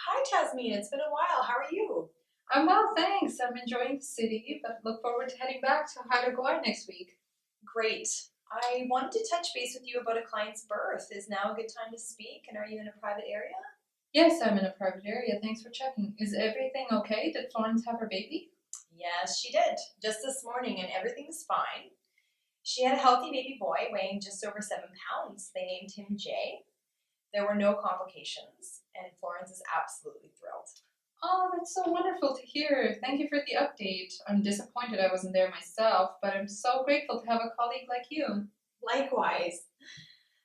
Hi, Tasmin. It's been a while. How are you? I'm well, thanks. I'm enjoying the city, but look forward to heading back to Haida Gwaii next week. Great. I wanted to touch base with you about a client's birth. Is now a good time to speak? And are you in a private area? Yes, I'm in a private area. Thanks for checking. Is everything okay? Did Florence have her baby? Yes, she did. Just this morning, and everything's fine. She had a healthy baby boy weighing just over 7 pounds. They named him Jay. There were no complications, and Florence is absolutely thrilled. Oh, that's so wonderful to hear. Thank you for the update. I'm disappointed I wasn't there myself, but I'm so grateful to have a colleague like you. Likewise.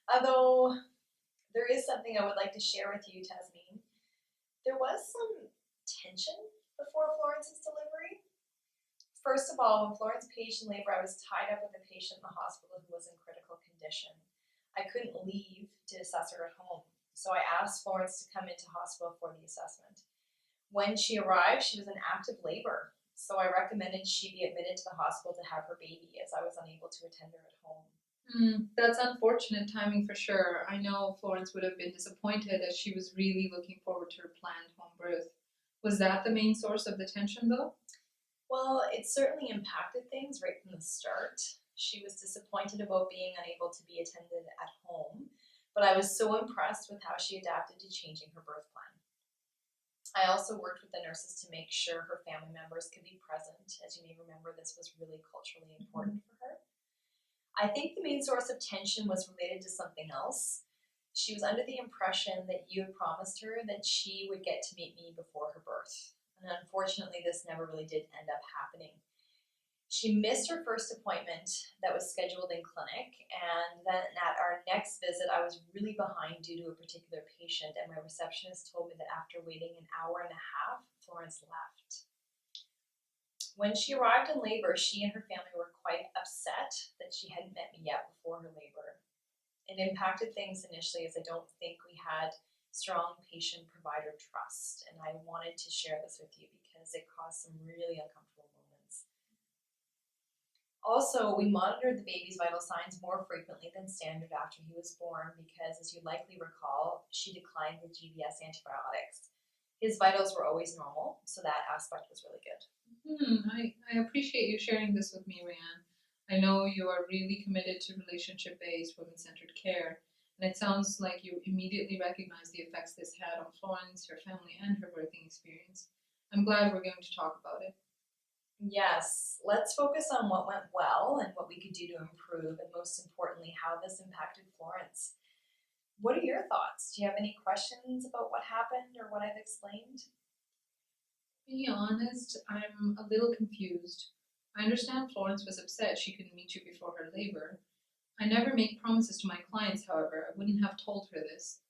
Although there is something I would like to share with you, Tasmin. There was some tension before Florence's delivery. First of all, when Florence paged in labor, I was tied up with a patient in the hospital who was in critical condition. I couldn't leave to assess her at home, so I asked Florence to come into hospital for the assessment. When she arrived, she was in active labor, so I recommended she be admitted to the hospital to have her baby as I was unable to attend her at home. That's unfortunate timing for sure. I know Florence would have been disappointed as she was really looking forward to her planned home birth. Was that the main source of the tension, though? Well, it certainly impacted things right from the start. She was disappointed about being unable to be attended at home, but I was so impressed with how she adapted to changing her birth plan. I also worked with the nurses to make sure her family members could be present. As you may remember, this was really culturally important for her. I think the main source of tension was related to something else. She was under the impression that you had promised her that she would get to meet me before her birth. And unfortunately, this never really did end up happening. She missed her first appointment that was scheduled in clinic, and then at our next visit, I was really behind due to a particular patient, and my receptionist told me that after waiting an hour and a half, Florence left. When she arrived in labor, she and her family were quite upset that she hadn't met me yet before her labor. It impacted things initially as I don't think we had strong patient-provider trust, and I wanted to share this with you because it caused some really uncomfortable moments. Also, we monitored the baby's vital signs more frequently than standard after he was born because, as you likely recall, she declined the GBS antibiotics. His vitals were always normal, so that aspect was really good. I appreciate you sharing this with me, Rianne. I know you are really committed to relationship based, women centered care, and it sounds like you immediately recognize the effects this had on Florence, her family, and her birthing experience. I'm glad we're going to talk about it. Yes, let's focus on what went well and what we could do to improve, and most importantly, how this impacted Florence. What are your thoughts? Do you have any questions about what happened or what I've explained? To be honest, I'm a little confused. I understand Florence was upset she couldn't meet you before her labor. I never make promises to my clients, however. I wouldn't have told her this.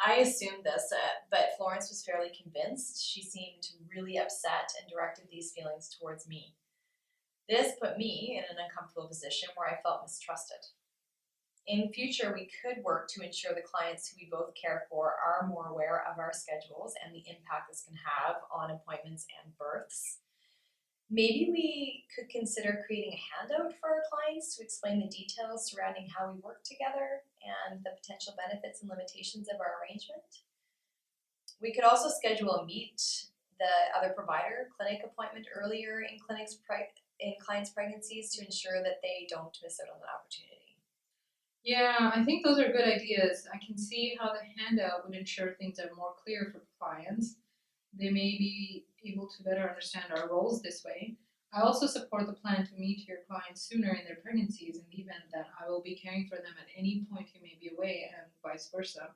I assumed this, but Florence was fairly convinced. She seemed really upset and directed these feelings towards me. This put me in an uncomfortable position where I felt mistrusted. In future, we could work to ensure the clients who we both care for are more aware of our schedules and the impact this can have on appointments and births. Maybe we could consider creating a handout for our clients to explain the details surrounding how we work together and the potential benefits and limitations of our arrangement. We could also schedule a meet the other provider clinic appointment earlier in in clients' pregnancies to ensure that they don't miss out on that opportunity. Yeah, I think those are good ideas. I can see how the handout would ensure things are more clear for clients. They may be able to better understand our roles this way. I also support the plan to meet your clients sooner in their pregnancies in the event that I will be caring for them at any point you may be away and vice versa.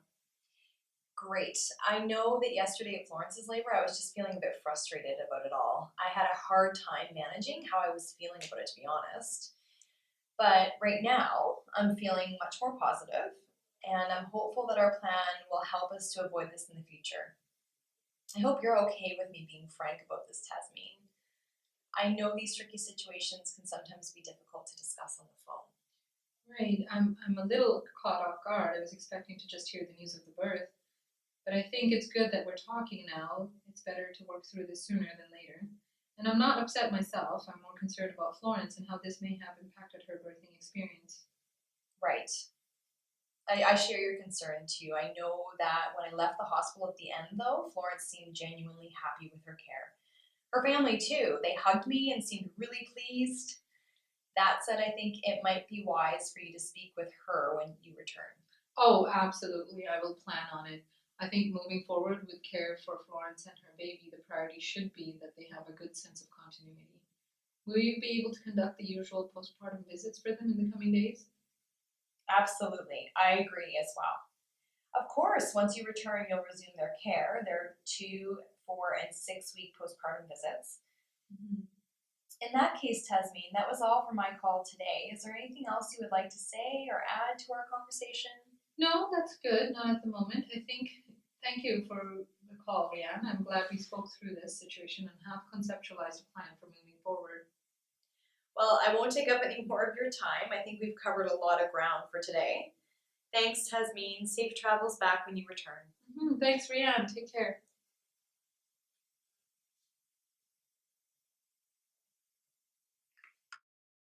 Great. I know that yesterday at Florence's labor, I was just feeling a bit frustrated about it all. I had a hard time managing how I was feeling about it, to be honest. But right now, I'm feeling much more positive, and I'm hopeful that our plan will help us to avoid this in the future. I hope you're okay with me being frank about this, Tasmin. I know these tricky situations can sometimes be difficult to discuss on the phone. Right, I'm a little caught off guard. I was expecting to just hear the news of the birth. But I think it's good that we're talking now. It's better to work through this sooner than later. And I'm not upset myself. I'm more concerned about Florence and how this may have impacted her birthing experience. Right. I share your concern too. I know that when I left the hospital at the end, though, Florence seemed genuinely happy with her care. Her family, too, they hugged me and seemed really pleased. That said, I think it might be wise for you to speak with her when you return. Oh, absolutely. I will plan on it. I think moving forward with care for Florence and her baby, the priority should be that they have a good sense of continuity. Will you be able to conduct the usual postpartum visits for them in the coming days? Absolutely, I agree as well. Of course, once you return, you'll resume their care, their 2, 4, and 6 week postpartum visits. Mhm. In that case, Tasmin, that was all for my call today. Is there anything else you would like to say or add to our conversation? No, that's good. Not at the moment. I think, thank you for the call, Rianne. I'm glad we spoke through this situation and have conceptualized a plan for moving forward. Well, I won't take up any more of your time. I think we've covered a lot of ground for today. Thanks, Tasmin. Safe travels back when you return. Thanks, Rianne. Take care.